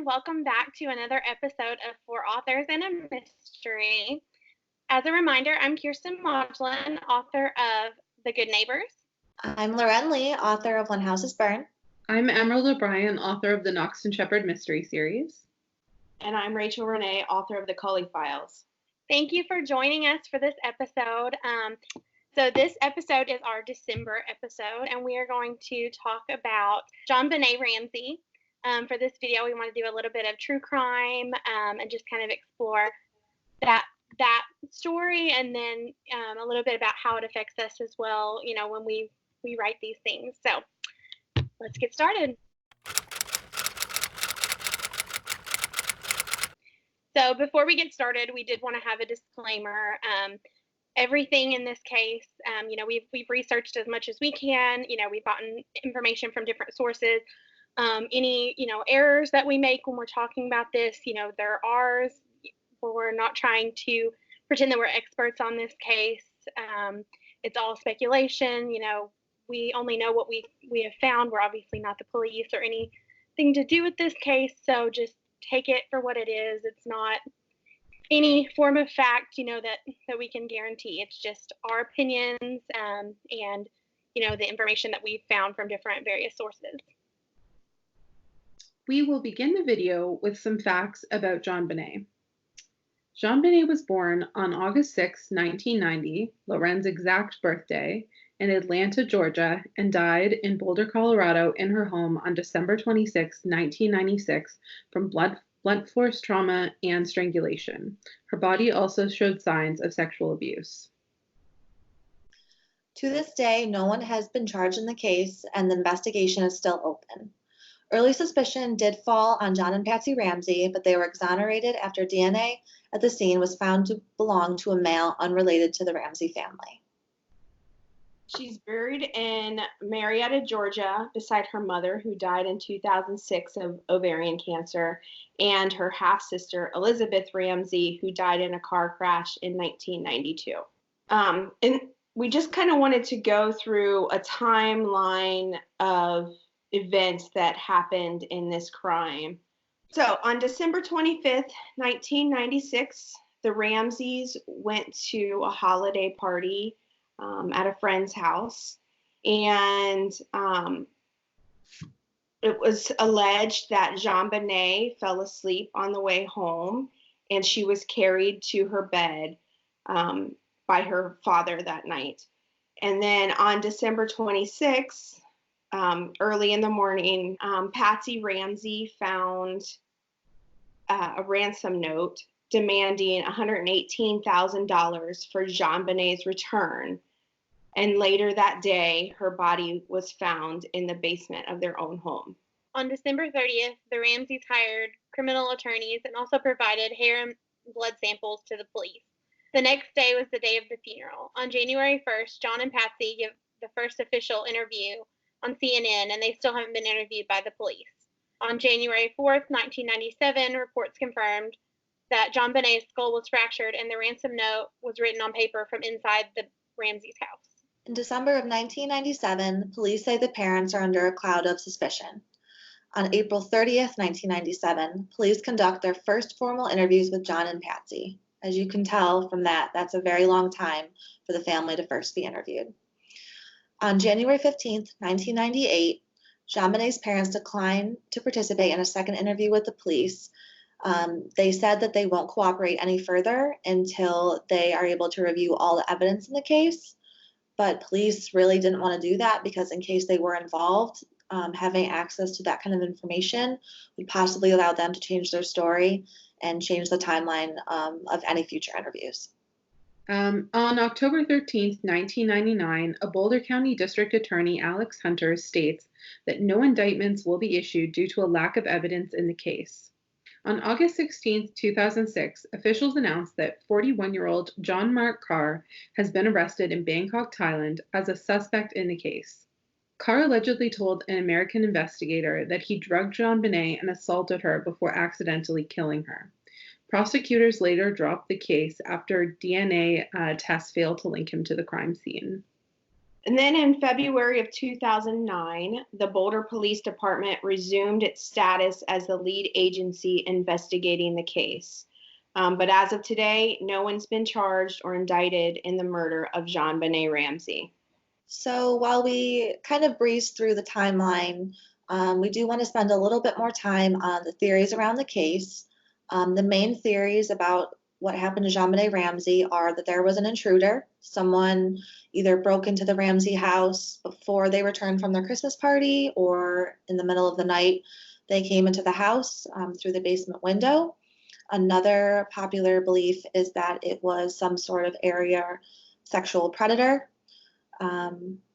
welcome back to another episode of Four Authors and a Mystery. As a reminder, I'm Kiersten Modglin, author of The Good Neighbors. I'm Laurèn Lee, author of When Houses Burn. I'm Emerald O'Brien, author of the Knox and Shepherd Mystery Series. And I'm Renee, author of the Cully Files. Thank you for joining us for this episode. So this episode is our December episode, and we are going to talk about JonBenét Ramsey. For this video, we want to do a little bit of true crime and just kind of explore that story, and then a little bit about how it affects us as well, you know, when we write these things. So let's get started. So before we get started, we did want to have a disclaimer. Everything in this case, you know, we've researched as much as we can. You know, we've gotten information from different sources. Any, you know, errors that we make when we're talking about this, you know, they're ours. We're not trying to pretend that we're experts on this case. It's all speculation. You know, we only know what we have found. We're obviously not the police or anything to do with this case. So just take it for what it is. It's not any form of fact, you know, that we can guarantee. It's just our opinions and, you know, the information that we've found from different various sources. We will begin the video with some facts about JonBenét. JonBenét was born on August 6, 1990, Laurèn's exact birthday, in Atlanta, Georgia, and died in Boulder, Colorado, in her home on December 26, 1996, from blunt force trauma and strangulation. Her body also showed signs of sexual abuse. To this day, no one has been charged in the case, and the investigation is still open. Early suspicion did fall on John and Patsy Ramsey, but they were exonerated after DNA at the scene was found to belong to a male unrelated to the Ramsey family. She's buried in Marietta, Georgia, beside her mother, who died in 2006 of ovarian cancer, and her half-sister, Elizabeth Ramsey, who died in a car crash in 1992. And we just kind of wanted to go through a timeline of events that happened in this crime. So on December 25th, 1996, the Ramseys went to a holiday party at a friend's house, and it was alleged that JonBenét fell asleep on the way home, and she was carried to her bed by her father that night. And then on December 26th, early in the morning, Patsy Ramsey found a ransom note demanding $118,000 for JonBenét's return. And later that day, her body was found in the basement of their own home. On December 30th, the Ramseys hired criminal attorneys and also provided hair and blood samples to the police. The next day was the day of the funeral. On January 1st, John and Patsy give the first official interview on CNN, and they still haven't been interviewed by the police. On January 4th, 1997, reports confirmed that JonBenét's skull was fractured and the ransom note was written on paper from inside the Ramsey's house. In December of 1997, police say the parents are under a cloud of suspicion. On April 30th, 1997, police conduct their first formal interviews with John and Patsy. As you can tell from that, that's a very long time for the family to first be interviewed. On January 15th, 1998, JonBenét's parents declined to participate in a second interview with the police. They said that they won't cooperate any further until they are able to review all the evidence in the case. But police really didn't want to do that because in case they were involved, having access to that kind of information would possibly allow them to change their story and change the timeline of any future interviews. On October 13th, 1999, a Boulder County District Attorney Alex Hunter states that no indictments will be issued due to a lack of evidence in the case. On August 16, 2006, officials announced that 41-year-old John Mark Carr has been arrested in Bangkok, Thailand, as a suspect in the case. Carr allegedly told an American investigator that he drugged JonBenét and assaulted her before accidentally killing her. Prosecutors later dropped the case after DNA tests failed to link him to the crime scene. And then in February of 2009, the Boulder Police Department resumed its status as the lead agency investigating the case. But as of today, no one's been charged or indicted in the murder of JonBenét Ramsey. So while we kind of breeze through the timeline, we do want to spend a little bit more time on the theories around the case. The main theories about what happened to JonBenét Ramsey are that there was an intruder. Someone either broke into the Ramsey house before they returned from their Christmas party, or in the middle of the night, they came into the house through the basement window. Another popular belief is that it was some sort of area sexual predator.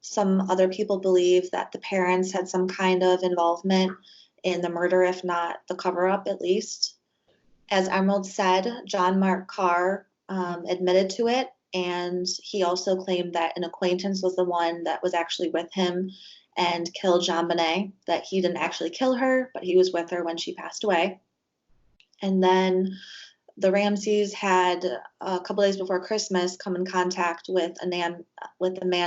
Some other people believe that the parents had some kind of involvement in the murder, if not the cover-up at least. As Emerald said, John Mark Carr admitted to it, and he also claimed that an acquaintance was the one that was actually with him and killed JonBenét, that he didn't actually kill her, but he was with her when she passed away. And then the Ramseys had, a couple days before Christmas, come in contact with a man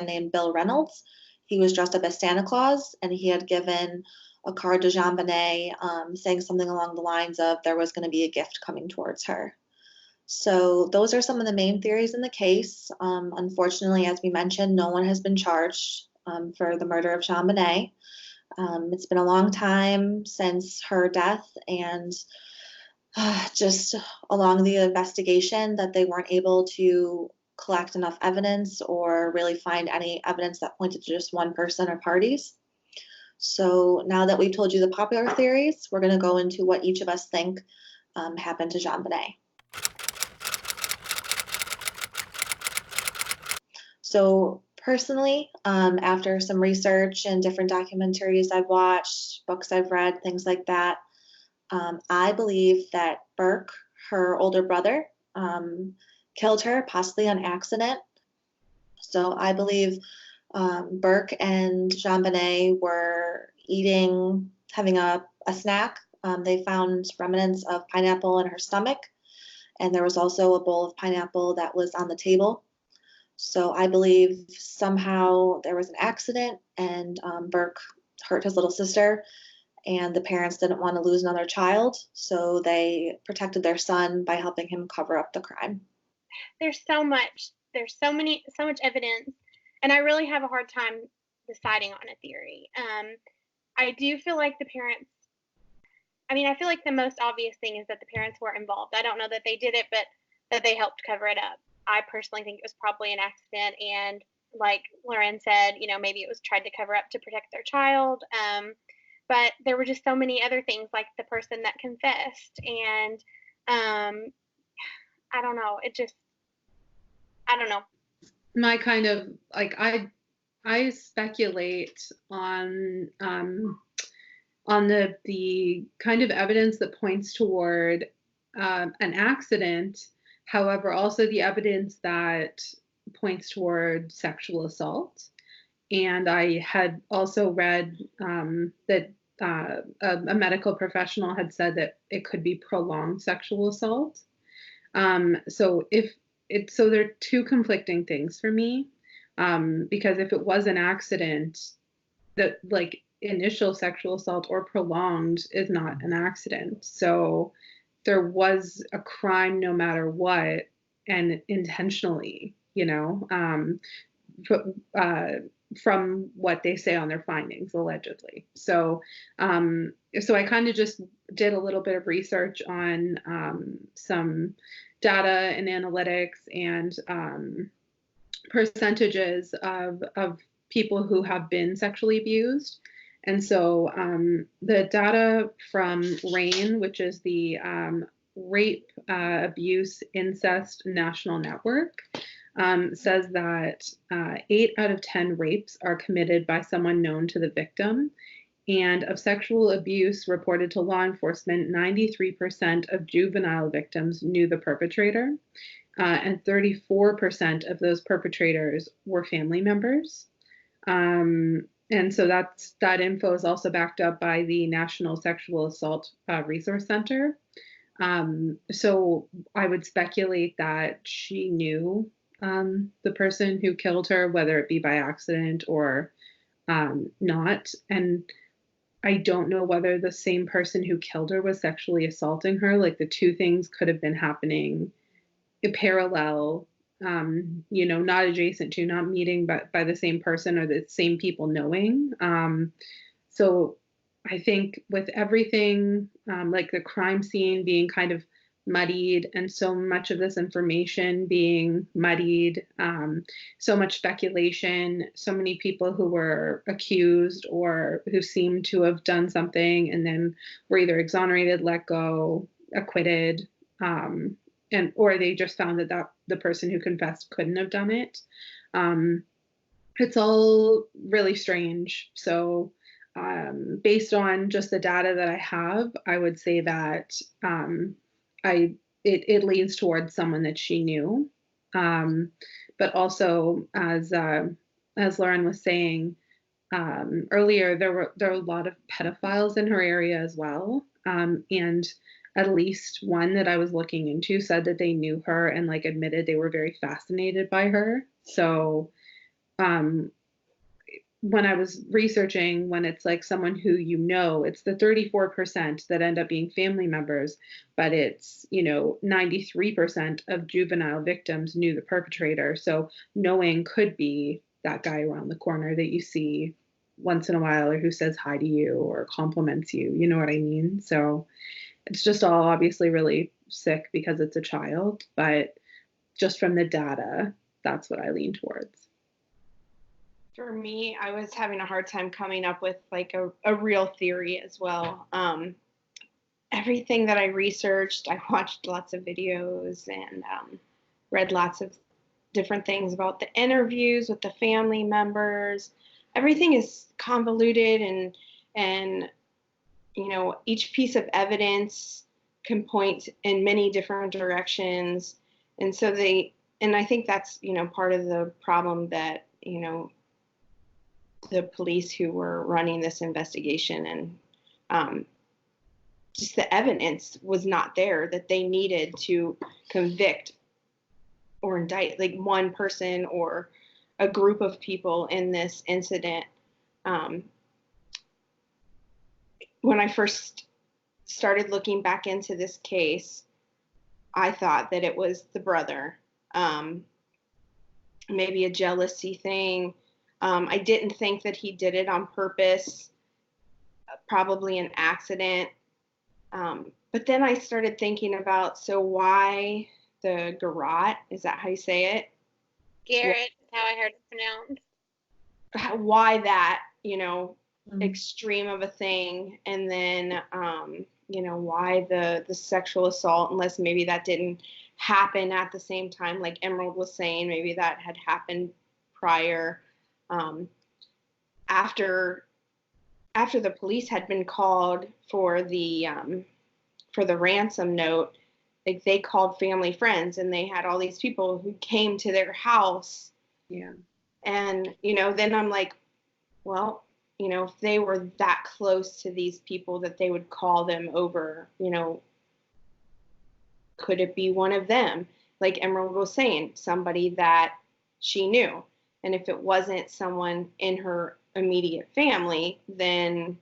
named Bill Reynolds. He was dressed up as Santa Claus, and he had given a card to JonBenét saying something along the lines of there was going to be a gift coming towards her. So those are some of the main theories in the case. Unfortunately, as we mentioned, no one has been charged for the murder of JonBenét. It's been a long time since her death, and just along the investigation that they weren't able to collect enough evidence or really find any evidence that pointed to just one person or parties. So now that we've told you the popular theories, we're going to go into what each of us think happened to JonBenét. So personally, after some research and different documentaries I've watched, books I've read, things like that, I believe that Burke, her older brother, killed her, possibly on accident. So I believe Burke and JonBenét were having a snack. They found remnants of pineapple in her stomach, and there was also a bowl of pineapple that was on the table. So I believe somehow there was an accident, and Burke hurt his little sister, and the parents didn't want to lose another child, so they protected their son by helping him cover up the crime. There's so much evidence, and I really have a hard time deciding on a theory. I do feel like the parents, I feel like the most obvious thing is that the parents were involved. I don't know that they did it, but that they helped cover it up. I personally think it was probably an accident, and like Laurèn said, maybe it was tried to cover up to protect their child. But there were just so many other things, like the person that confessed, and I don't know. I don't know. My kind of I speculate on the kind of evidence that points toward an accident. However, also the evidence that points toward sexual assault. And I had also read that a medical professional had said that it could be prolonged sexual assault. So there are two conflicting things for me, because if it was an accident, that like initial sexual assault or prolonged is not an accident. So there was a crime no matter what, and intentionally, from what they say on their findings, allegedly. So I kind of just did a little bit of research on some data and analytics and percentages of people who have been sexually abused. And so the data from RAIN, which is the Rape, Abuse, Incest National Network, says that 8 out of 10 rapes are committed by someone known to the victim. And of sexual abuse reported to law enforcement, 93% of juvenile victims knew the perpetrator, and 34% of those perpetrators were family members. And so that info is also backed up by the National Sexual Assault Resource Center. So I would speculate that she knew the person who killed her, whether it be by accident or not. And I don't know whether the same person who killed her was sexually assaulting her. Like the two things could have been happening in parallel, not adjacent to, not meeting, but by the same person or the same people knowing. So I think with everything, like the crime scene being kind of muddied and so much of this information being muddied, so much speculation, so many people who were accused or who seemed to have done something and then were either exonerated, let go, acquitted, or they just found that the person who confessed couldn't have done it. It's all really strange. So based on just the data that I have, I would say that it leans towards someone that she knew. But also, as Laurèn was saying earlier, there were a lot of pedophiles in her area as well. And at least one that I was looking into said that they knew her and like admitted they were very fascinated by her. So when I was researching, when it's like someone who it's the 34% that end up being family members, but it's 93% of juvenile victims knew the perpetrator. So knowing could be that guy around the corner that you see once in a while, or who says hi to you or compliments you. You know what I mean? So it's just all obviously really sick because it's a child, but just from the data, that's what I lean towards. For me, I was having a hard time coming up with like a real theory as well. Everything that I researched, I watched lots of videos and read lots of different things about the interviews with the family members. Everything is convoluted and each piece of evidence can point in many different directions. And so I think that's, part of the problem that, the police who were running this investigation and just the evidence was not there that they needed to convict or indict like one person or a group of people in this incident. When I first started looking back into this case, I thought that it was the brother, maybe a jealousy thing. I didn't think that he did it on purpose, probably an accident. But then I started thinking about, so why the garrote? Is that how you say it? Garrett is how I heard it pronounced. Why that, extreme of a thing? And then, why the sexual assault, unless maybe that didn't happen at the same time, like Emerald was saying, maybe that had happened prior. After the police had been called for the ransom note, like they called family friends and they had all these people who came to their house. Yeah. And, then I'm like, well, if they were that close to these people that they would call them over, could it be one of them? Like Emerald was saying, somebody that she knew. And if it wasn't someone in her immediate family, then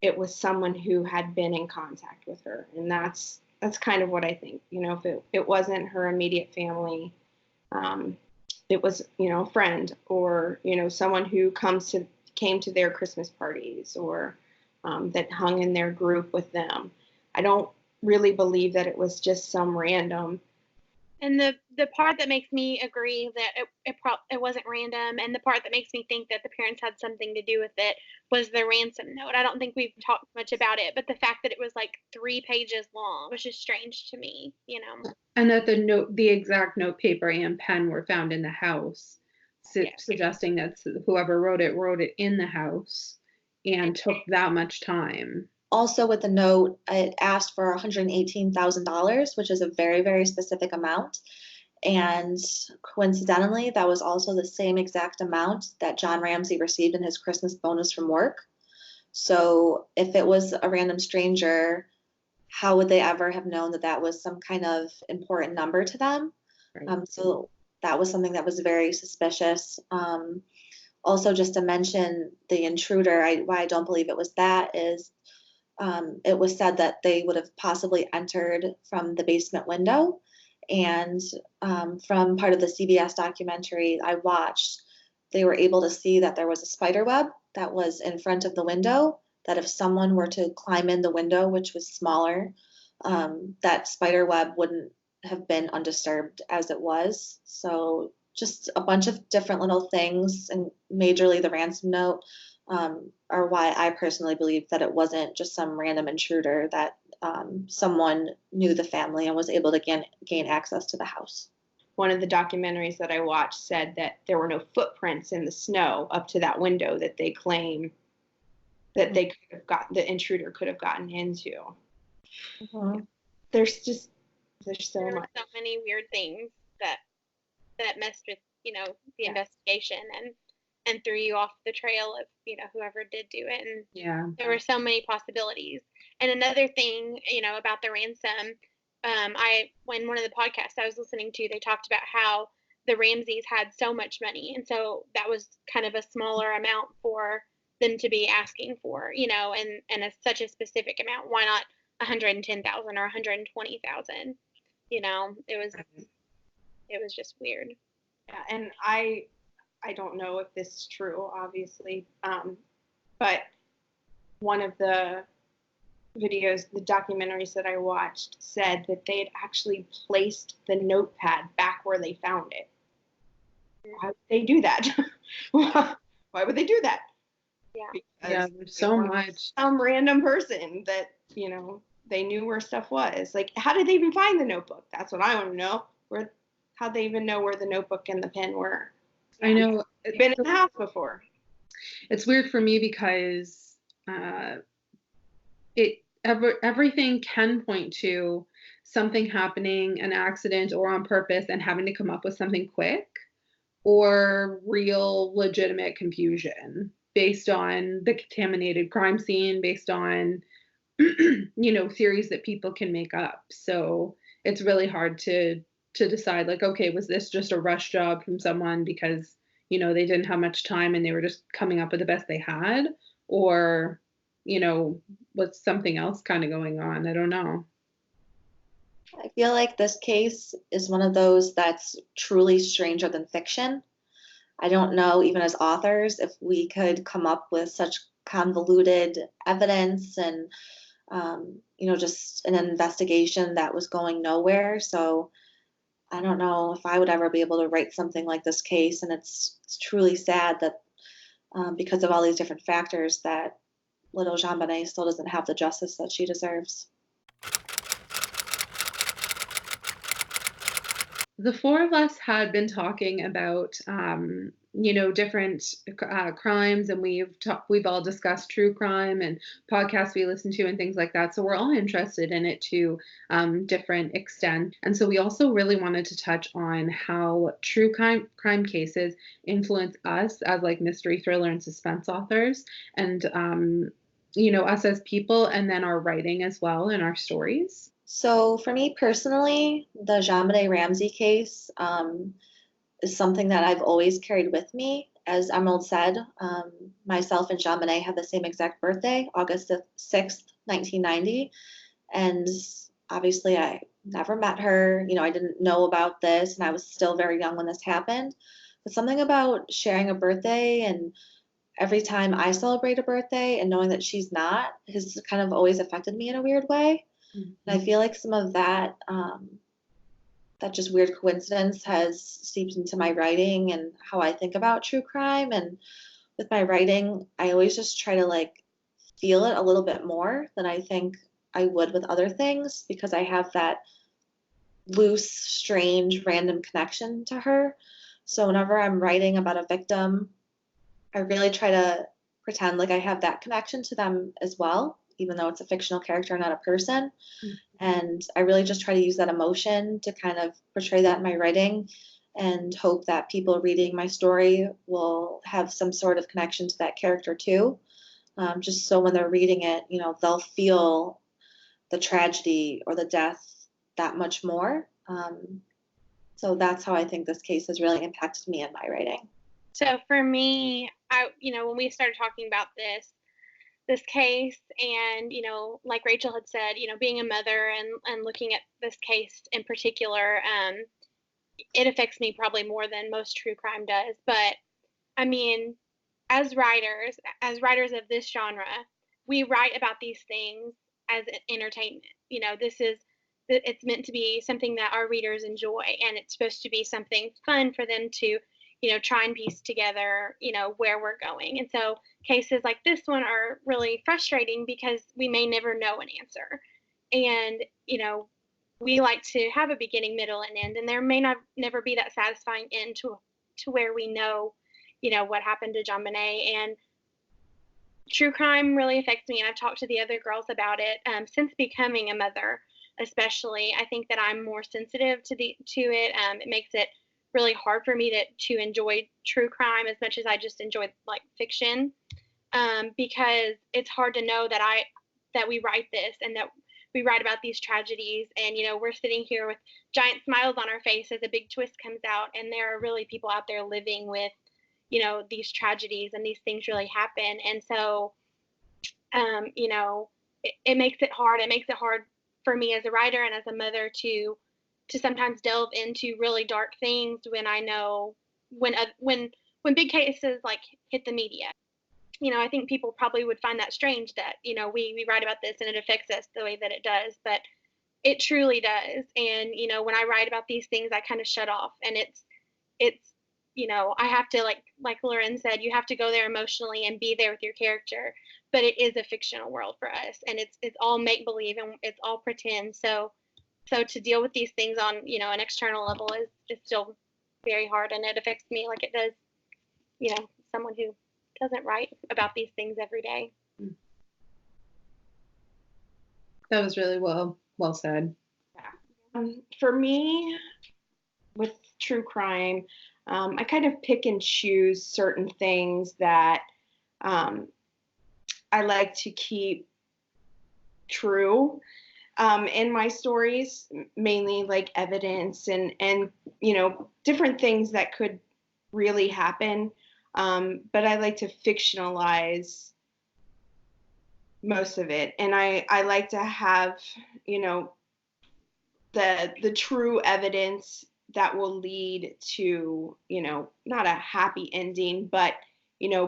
it was someone who had been in contact with her. And that's kind of what I think. If it wasn't her immediate family, it was, a friend or, someone who came to their Christmas parties or that hung in their group with them. I don't really believe that it was just some random. And the part that makes me agree that it wasn't random, and the part that makes me think that the parents had something to do with it was the ransom note. I don't think we've talked much about it, but the fact that it was like 3 pages long was just strange to me, And that the exact note paper and pen were found in the house, suggesting that whoever wrote it in the house and took that much time. Also with the note, it asked for $118,000, which is a very, very specific amount. And coincidentally, that was also the same exact amount that John Ramsey received in his Christmas bonus from work. So if it was a random stranger, how would they ever have known that that was some kind of important number to them? Right. So that was something that was very suspicious. Also, just to mention the intruder, why I don't believe it was that is it was said that they would have possibly entered from the basement window. And from part of the CBS documentary I watched, they were able to see that there was a spider web that was in front of the window, that if someone were to climb in the window, which was smaller, that spider web wouldn't have been undisturbed as it was. So just a bunch of different little things, and majorly the ransom note, are why I personally believe that it wasn't just some random intruder, that someone knew the family and was able to gain access to the house. One of the documentaries that I watched said that there were no footprints in the snow up to that window that they claim that they could have gotten, the intruder could have gotten into. Mm-hmm. There's so there much. were so many weird things that messed with, the investigation and threw you off the trail of, whoever did do it. And there were so many possibilities. And another thing, about the ransom, when one of the podcasts I was listening to, they talked about how the Ramseys had so much money, and so that was kind of a smaller amount for them to be asking for, and such a specific amount. Why not 110,000 or 120,000? It was just weird. Yeah, and I don't know if this is true, obviously, but one of the videos, the documentaries that I watched, said that they had actually placed the notepad back where they found it. Why would they do that? Why would they do that? Yeah. There's so much. Some random person that, they knew where stuff was. Like, how did they even find the notebook? That's what I want to know. How'd they even know where the notebook and the pen were? I know. It's been in the house before. It's weird for me because everything can point to something happening, an accident, or on purpose, and having to come up with something quick, or real legitimate confusion based on the contaminated crime scene, based on theories that people can make up. So it's really hard to decide, like, okay, was this just a rush job from someone because they didn't have much time and they were just coming up with the best they had, or what's something else kind of going on? I don't know. I feel like this case is one of those that's truly stranger than fiction. I don't know, even as authors, if we could come up with such convoluted evidence and, just an investigation that was going nowhere. So I don't know if I would ever be able to write something like this case. And it's truly sad that because of all these different factors, that little JonBenét still doesn't have the justice that she deserves. The four of us had been talking about, different crimes, and we've all discussed true crime and podcasts we listen to and things like that. So we're all interested in it to different extent. And so we also really wanted to touch on how true crime cases influence us as like mystery, thriller, and suspense authors, and us as people, and then our writing as well and our stories. So for me personally, the JonBenét Ramsey case is something that I've always carried with me. As Emerald said, myself and JonBenét have the same exact birthday, August 6th, 1990. And obviously I never met her. I didn't know about this, and I was still very young when this happened. But something about sharing a birthday, and every time I celebrate a birthday and knowing that she's not, has kind of always affected me in a weird way. Mm-hmm. And I feel like some of that, that just weird coincidence has seeped into my writing and how I think about true crime. And with my writing, I always just try to like feel it a little bit more than I think I would with other things, because I have that loose, strange, random connection to her. So whenever I'm writing about a victim, I really try to pretend like I have that connection to them as well, even though it's a fictional character, not a person. Mm-hmm. And I really just try to use that emotion to kind of portray that in my writing, and hope that people reading my story will have some sort of connection to that character too. Just so when they're reading it, they'll feel the tragedy or the death that much more. So that's how I think this case has really impacted me in my writing. So for me, when we started talking about this case, and like Rachel had said, being a mother and looking at this case in particular, it affects me probably more than most true crime does. But I mean, as writers of this genre, we write about these things as entertainment. It's meant to be something that our readers enjoy, and it's supposed to be something fun for them to try and piece together where we're going. And so cases like this one are really frustrating because we may never know an answer, and we like to have a beginning, middle, and end, and there may never be that satisfying end to where we know what happened to JonBenét. And true crime really affects me, and I've talked to the other girls about it since becoming a mother. Especially, I think that I'm more sensitive to it. It makes it really hard for me to enjoy true crime as much as I just enjoy like fiction, because it's hard to know that we write this and that we write about these tragedies, and we're sitting here with giant smiles on our face as a big twist comes out, and there are really people out there living with these tragedies, and these things really happen. And so it makes it hard. It makes it hard for me as a writer and as a mother to sometimes delve into really dark things when I know when big cases like hit the media. I think people probably would find that strange that we write about this and it affects us the way that it does, but it truly does. And when I write about these things, I kind of shut off, and it's I have to, like Laurèn said, you have to go there emotionally and be there with your character. But it is a fictional world for us, and it's all make believe, and it's all pretend. So to deal with these things on an external level is still very hard, and it affects me like it does someone who doesn't write about these things every day. That was really well said. Yeah. For me, with true crime, I kind of pick and choose certain things that I like to keep true in my stories, mainly like evidence and different things that could really happen. But I like to fictionalize most of it, and I like to have the true evidence that will lead to not a happy ending, but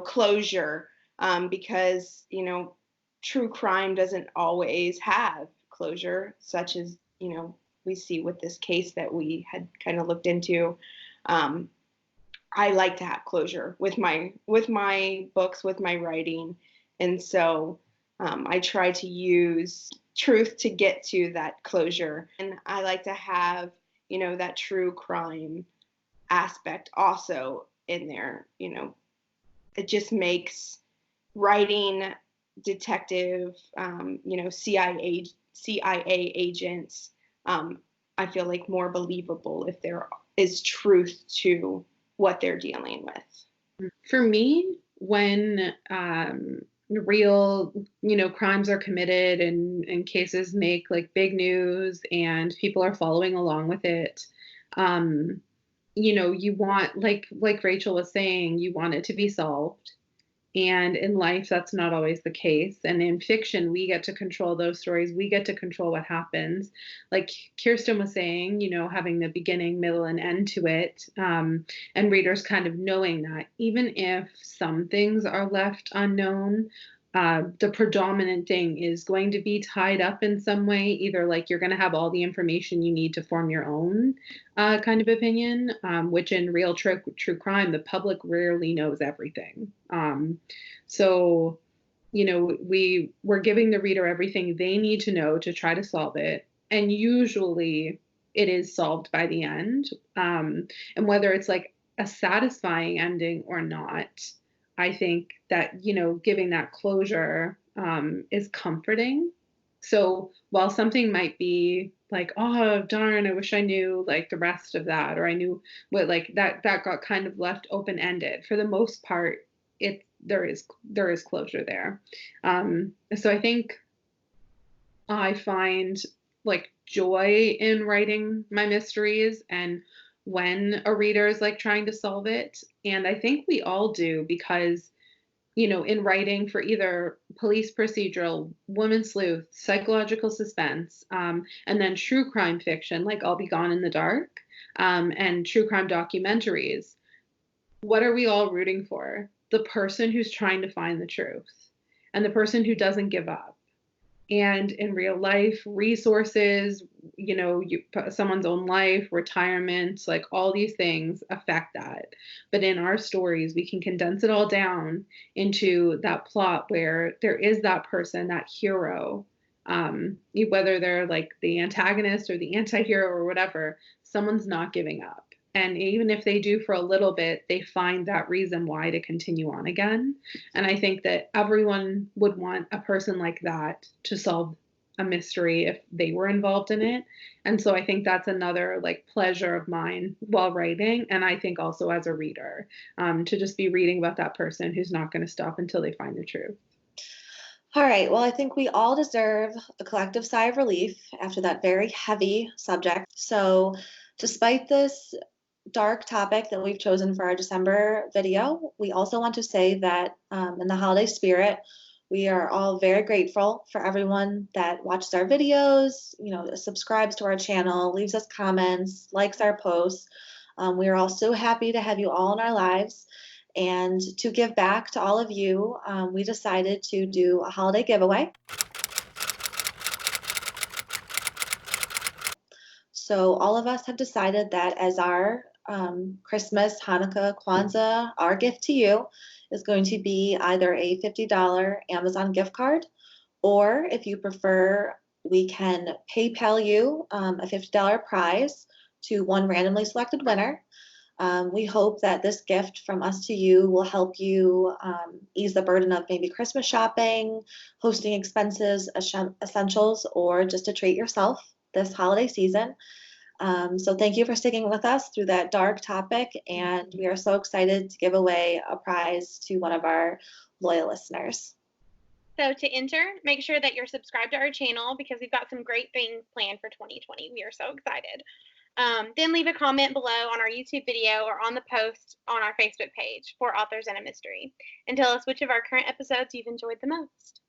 closure, because true crime doesn't always have closure, such as we see with this case that we had kind of looked into. I like to have closure with my books, with my writing, and so I try to use truth to get to that closure. And I like to have that true crime aspect also in there. It just makes writing detective, CIA agents, I feel like more believable if there is truth to what they're dealing with. For me, when real crimes are committed and cases make like big news and people are following along with it, you want, like Rachel was saying, you want it to be solved. And in life, that's not always the case. And in fiction, we get to control those stories. We get to control what happens. Like Kiersten was saying, having the beginning, middle, and end to it, and readers kind of knowing that even if some things are left unknown, the predominant thing is going to be tied up in some way. Either like you're going to have all the information you need to form your own kind of opinion, which in real true crime, the public rarely knows everything. So, we're giving the reader everything they need to know to try to solve it. And usually it is solved by the end. And whether it's like a satisfying ending or not, I think that, giving that closure is comforting. So while something might be like, oh, darn, I wish I knew like the rest of that, or I knew what, like that got kind of left open-ended, for the most part, there is closure there. So I think I find like joy in writing my mysteries, and when a reader is like trying to solve it. And I think we all do because, you know, in writing for either police procedural, woman sleuth, psychological suspense, and then true crime fiction, like I'll Be Gone in the Dark, and true crime documentaries, what are we all rooting for? The person who's trying to find the truth and the person who doesn't give up. And in real life, resources, you know, someone's own life, retirement, like all these things affect that. But in our stories, we can condense it all down into that plot where there is that person, that hero, whether they're like the antagonist or the anti-hero or whatever, someone's not giving up. And even if they do for a little bit, they find that reason why to continue on again. And I think that everyone would want a person like that to solve a mystery if they were involved in it. And so I think that's another like pleasure of mine while writing. And I think also as a reader, to just be reading about that person who's not going to stop until they find the truth. All right. Well, I think we all deserve a collective sigh of relief after that very heavy subject. So despite this dark topic that we've chosen for our December video, we also want to say that in the holiday spirit, we are all very grateful for everyone that watches our videos, you know, subscribes to our channel, leaves us comments, likes our posts. We are all so happy to have you all in our lives. And to give back to all of you, we decided to do a holiday giveaway. So all of us have decided that as our Christmas, Hanukkah, Kwanzaa, our gift to you is going to be either a $50 Amazon gift card, or if you prefer, we can PayPal you a $50 prize to one randomly selected winner. We hope that this gift from us to you will help you ease the burden of maybe Christmas shopping, hosting expenses, essentials, or just to treat yourself this holiday season. So thank you for sticking with us through that dark topic, and we are so excited to give away a prize to one of our loyal listeners. So to enter, make sure that you're subscribed to our channel because we've got some great things planned for 2020. We are so excited. Then leave a comment below on our YouTube video or on the post on our Facebook page for Authors in a Mystery, and tell us which of our current episodes you've enjoyed the most.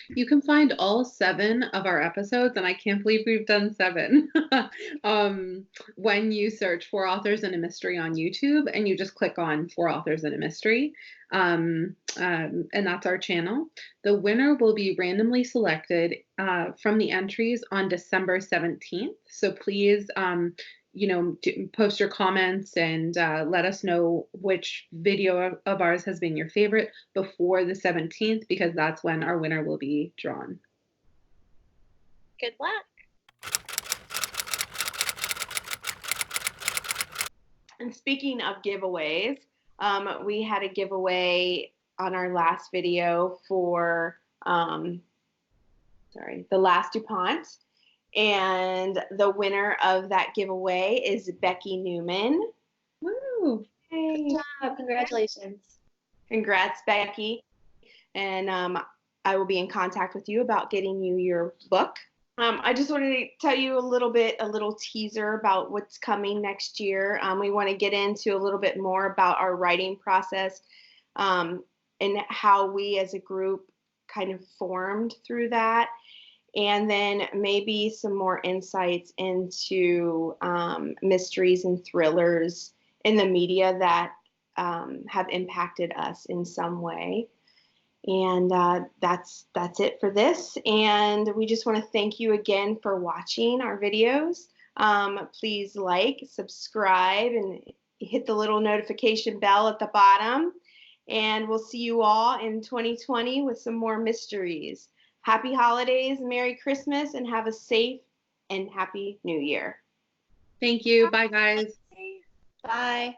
You can find all 7 of our episodes, and I can't believe we've done 7, when you search For Authors in a Mystery on YouTube, and you just click on For Authors in a Mystery, and that's our channel. The winner will be randomly selected from the entries on December 17th, so please you know, post your comments and let us know which video of ours has been your favorite before the 17th, because that's when our winner will be drawn. Good luck. And speaking of giveaways, we had a giveaway on our last video for, The Last DuPont. And the winner of that giveaway is Becky Newman. Woo! Good job. Congratulations. Congrats, Becky. And I will be in contact with you about getting you your book. I just wanted to tell you a little teaser about what's coming next year. We want to get into a little bit more about our writing process and how we as a group kind of formed through that. And then maybe some more insights into mysteries and thrillers in the media that have impacted us in some way. And that's it for this. And we just want to thank you again for watching our videos. Please like, subscribe, and hit the little notification bell at the bottom. And we'll see you all in 2020 with some more mysteries. Happy holidays, Merry Christmas, and have a safe and happy New Year. Thank you. Bye, guys. Bye.